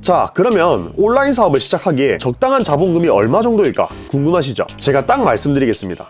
자, 그러면 온라인 사업을 시작하기에 적당한 자본금이 얼마 정도일까 궁금하시죠? 제가 딱 말씀드리겠습니다.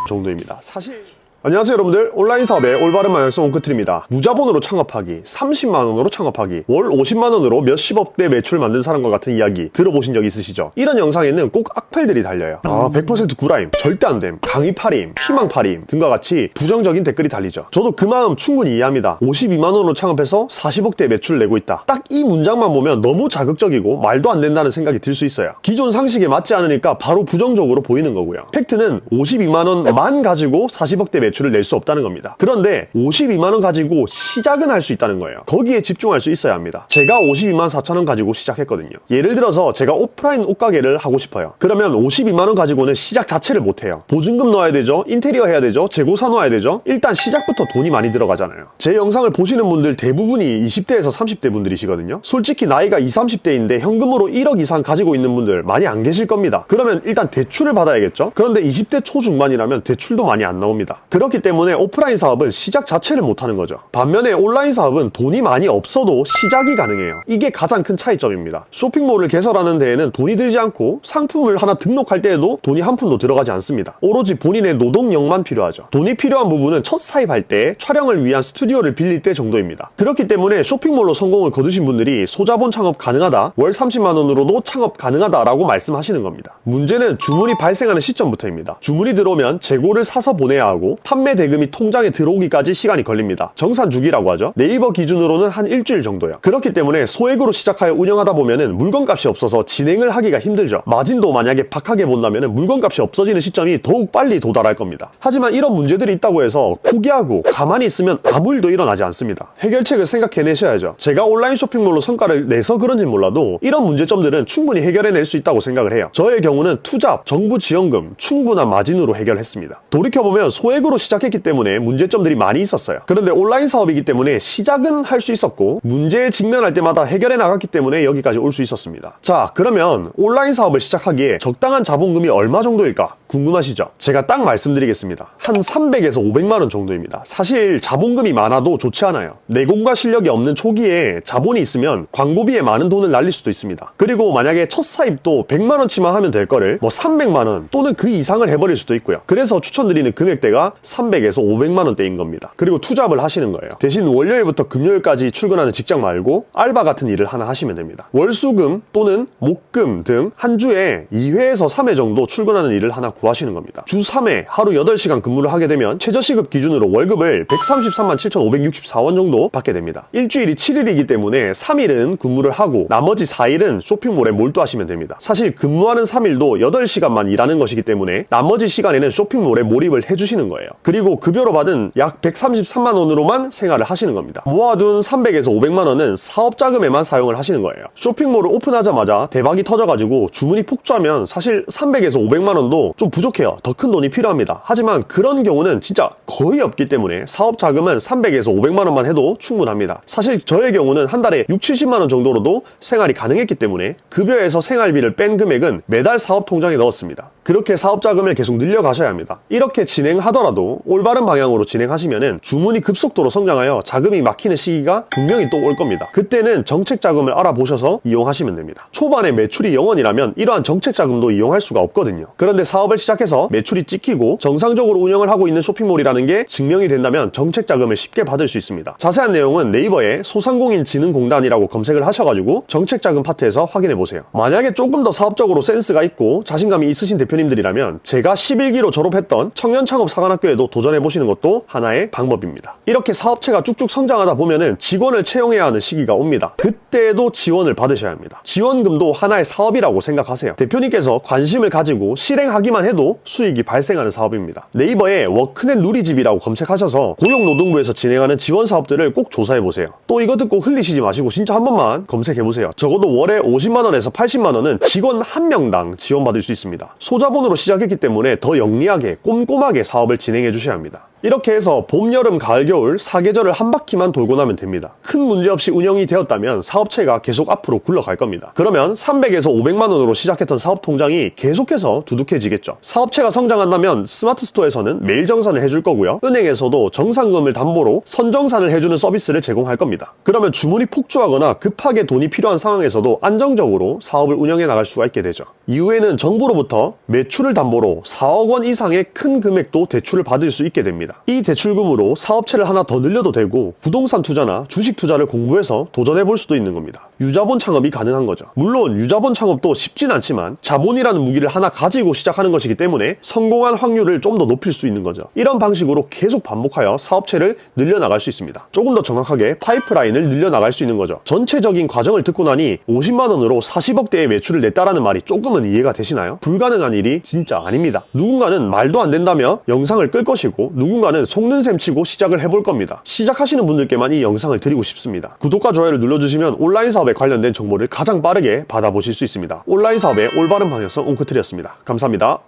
정도입니다. 사실 안녕하세요 여러분들, 온라인 사업의 올바른 방향성 옹크트리입니다. 무자본으로 창업하기, 30만원으로 창업하기, 월 50만원으로 몇십억대 매출 만든 사람과 같은 이야기 들어보신 적 있으시죠? 이런 영상에는 꼭 악플들이 달려요. 100% 구라임, 절대 안됨, 강의팔임, 희망팔임 등과 같이 부정적인 댓글이 달리죠. 저도 그 마음 충분히 이해합니다. 52만원으로 창업해서 40억대 매출을 내고 있다. 딱 이 문장만 보면 너무 자극적이고 말도 안 된다는 생각이 들 수 있어요. 기존 상식에 맞지 않으니까 바로 부정적으로 보이는 거고요. 팩트는 52만원만 가지고 40억대 매출을 낼 수 없다는 겁니다. 그런데 52만원 가지고 시작은 할 수 있다는 거예요. 거기에 집중할 수 있어야 합니다. 제가 52만 4천원 가지고 시작했거든요. 예를 들어서 제가 오프라인 옷가게를 하고 싶어요. 그러면 52만원 가지고는 시작 자체를 못해요. 보증금 넣어야 되죠, 인테리어 해야 되죠, 재고사 넣어야 되죠. 일단 시작부터 돈이 많이 들어가잖아요. 제 영상을 보시는 분들 대부분이 20대에서 30대 분들이시거든요. 솔직히 나이가 20, 30대인데 현금으로 1억 이상 가지고 있는 분들 많이 안 계실 겁니다. 그러면 일단 대출을 받아야겠죠. 그런데 20대 초중반이라면 대출도 많이 안 나옵니다. 그렇기 때문에 오프라인 사업은 시작 자체를 못하는 거죠. 반면에 온라인 사업은 돈이 많이 없어도 시작이 가능해요. 이게 가장 큰 차이점입니다. 쇼핑몰을 개설하는 데에는 돈이 들지 않고 상품을 하나 등록할 때에도 돈이 한 푼도 들어가지 않습니다. 오로지 본인의 노동력만 필요하죠. 돈이 필요한 부분은 첫 사입할 때, 촬영을 위한 스튜디오를 빌릴 때 정도입니다. 그렇기 때문에 쇼핑몰로 성공을 거두신 분들이 소자본 창업 가능하다, 월 30만원으로도 창업 가능하다라고 말씀하시는 겁니다. 문제는 주문이 발생하는 시점부터입니다. 주문이 들어오면 재고를 사서 보내야 하고 판매 대금이 통장에 들어오기까지 시간이 걸립니다. 정산 주기라고 하죠. 네이버 기준으로는 한 일주일 정도요. 그렇기 때문에 소액으로 시작하여 운영하다 보면은 물건값이 없어서 진행을 하기가 힘들죠. 마진도 만약에 박하게 본다면은 물건값이 없어지는 시점이 더욱 빨리 도달할 겁니다. 하지만 이런 문제들이 있다고 해서 포기하고 가만히 있으면 아무 일도 일어나지 않습니다. 해결책을 생각해내셔야죠. 제가 온라인 쇼핑몰로 성과를 내서 그런지 몰라도 이런 문제점들은 충분히 해결해낼 수 있다고 생각을 해요. 저의 경우는 투잡, 정부 지원금, 충분한 마진으로 해결했습니다. 돌이켜보면 소액으로 시작했기 때문에 문제점들이 많이 있었어요. 그런데 온라인 사업이기 때문에 시작은 할 수 있었고 문제에 직면할 때마다 해결해 나갔기 때문에 여기까지 올 수 있었습니다. 자, 그러면 온라인 사업을 시작하기에 적당한 자본금이 얼마 정도일까 궁금하시죠? 제가 딱 말씀드리겠습니다. 한 300에서 500만원 정도입니다. 사실 자본금이 많아도 좋지 않아요. 내공과 실력이 없는 초기에 자본이 있으면 광고비에 많은 돈을 날릴 수도 있습니다. 그리고 만약에 첫 사입도 100만원치만 하면 될 거를 300만원 또는 그 이상을 해버릴 수도 있고요. 그래서 추천드리는 금액대가 300에서 500만원대인 겁니다. 그리고 투잡을 하시는 거예요. 대신 월요일부터 금요일까지 출근하는 직장 말고 알바 같은 일을 하나 하시면 됩니다. 월수금 또는 목금 등 한 주에 2회에서 3회 정도 출근하는 일을 하나 구하시는 겁니다. 주 3회 하루 8시간 근무를 하게 되면 최저시급 기준으로 월급을 133만 7,564원 정도 받게 됩니다. 일주일이 7일이기 때문에 3일은 근무를 하고 나머지 4일은 쇼핑몰에 몰두하시면 됩니다. 사실 근무하는 3일도 8시간만 일하는 것이기 때문에 나머지 시간에는 쇼핑몰에 몰입을 해주시는 거예요. 그리고 급여로 받은 약 133만원으로만 생활을 하시는 겁니다. 모아둔 300에서 500만원은 사업자금에만 사용을 하시는 거예요. 쇼핑몰을 오픈하자마자 대박이 터져가지고 주문이 폭주하면 사실 300에서 500만원도 좀 부족해요. 더 큰 돈이 필요합니다. 하지만 그런 경우는 진짜 거의 없기 때문에 사업자금은 300에서 500만원만 해도 충분합니다. 사실 저의 경우는 한 달에 6, 70만원 정도로도 생활이 가능했기 때문에 급여에서 생활비를 뺀 금액은 매달 사업 통장에 넣었습니다. 그렇게 사업자금을 계속 늘려가셔야 합니다. 이렇게 진행하더라도 올바른 방향으로 진행하시면은 주문이 급속도로 성장하여 자금이 막히는 시기가 분명히 또 올 겁니다. 그때는 정책자금을 알아보셔서 이용하시면 됩니다. 초반에 매출이 0원이라면 이러한 정책자금도 이용할 수가 없거든요. 그런데 사업을 시작해서 매출이 찍히고 정상적으로 운영을 하고 있는 쇼핑몰이라는 게 증명이 된다면 정책자금을 쉽게 받을 수 있습니다. 자세한 내용은 네이버에 소상공인진흥공단이라고 검색을 하셔가지고 정책자금 파트에서 확인해보세요. 만약에 조금 더 사업적으로 센스가 있고 자신감이 있으신 대표님들이라면 제가 11기로 졸업했던 청년창업사관학교에도 도전해보시는 것도 하나의 방법입니다. 이렇게 사업체가 쭉쭉 성장하다 보면은 직원을 채용해야 하는 시기가 옵니다. 그때도 지원을 받으셔야 합니다. 지원금도 하나의 사업이라고 생각하세요. 대표님께서 관심을 가지고 실행하기만 해도 수익이 발생하는 사업입니다. 네이버에 워크넷 누리집이라고 검색하셔서 고용노동부에서 진행하는 지원 사업들을 꼭 조사해보세요. 또 이거 듣고 흘리시지 마시고 진짜 한 번만 검색해보세요. 적어도 월에 50만원에서 80만원은 직원 한 명당 지원받을 수 있습니다. 소자본으로 시작했기 때문에 더 영리하게 꼼꼼하게 사업을 진행해 주셔야 합니다. 이렇게 해서 봄, 여름, 가을, 겨울 4계절을 한 바퀴만 돌고 나면 됩니다. 큰 문제 없이 운영이 되었다면 사업체가 계속 앞으로 굴러갈 겁니다. 그러면 300에서 500만 원으로 시작했던 사업 통장이 계속해서 두둑해지겠죠. 사업체가 성장한다면 스마트 스토어에서는 매일 정산을 해줄 거고요. 은행에서도 정산금을 담보로 선정산을 해주는 서비스를 제공할 겁니다. 그러면 주문이 폭주하거나 급하게 돈이 필요한 상황에서도 안정적으로 사업을 운영해 나갈 수가 있게 되죠. 이후에는 정부로부터 매출을 담보로 4억 원 이상의 큰 금액도 대출을 받을 수 있게 됩니다. 이 대출금으로 사업체를 하나 더 늘려도 되고 부동산 투자나 주식 투자를 공부해서 도전해 볼 수도 있는 겁니다. 유자본 창업이 가능한 거죠. 물론 유자본 창업도 쉽진 않지만 자본이라는 무기를 하나 가지고 시작하는 것이기 때문에 성공할 확률을 좀 더 높일 수 있는 거죠. 이런 방식으로 계속 반복하여 사업체를 늘려나갈 수 있습니다. 조금 더 정확하게 파이프라인을 늘려나갈 수 있는 거죠. 전체적인 과정을 듣고 나니 50만 원으로 40억대의 매출을 냈다라는 말이 조금은 이해가 되시나요? 불가능한 일이 진짜 아닙니다. 누군가는 말도 안 된다며 영상을 끌 것이고 누군가는 속는 셈 치고 시작을 해볼 겁니다. 시작하시는 분들께만 이 영상을 드리고 싶습니다. 구독과 좋아요를 눌러주시면 온라인 사업에 관련된 정보를 가장 빠르게 받아보실 수 있습니다. 온라인 사업의 올바른 방향성 옹크트리였습니다. 감사합니다.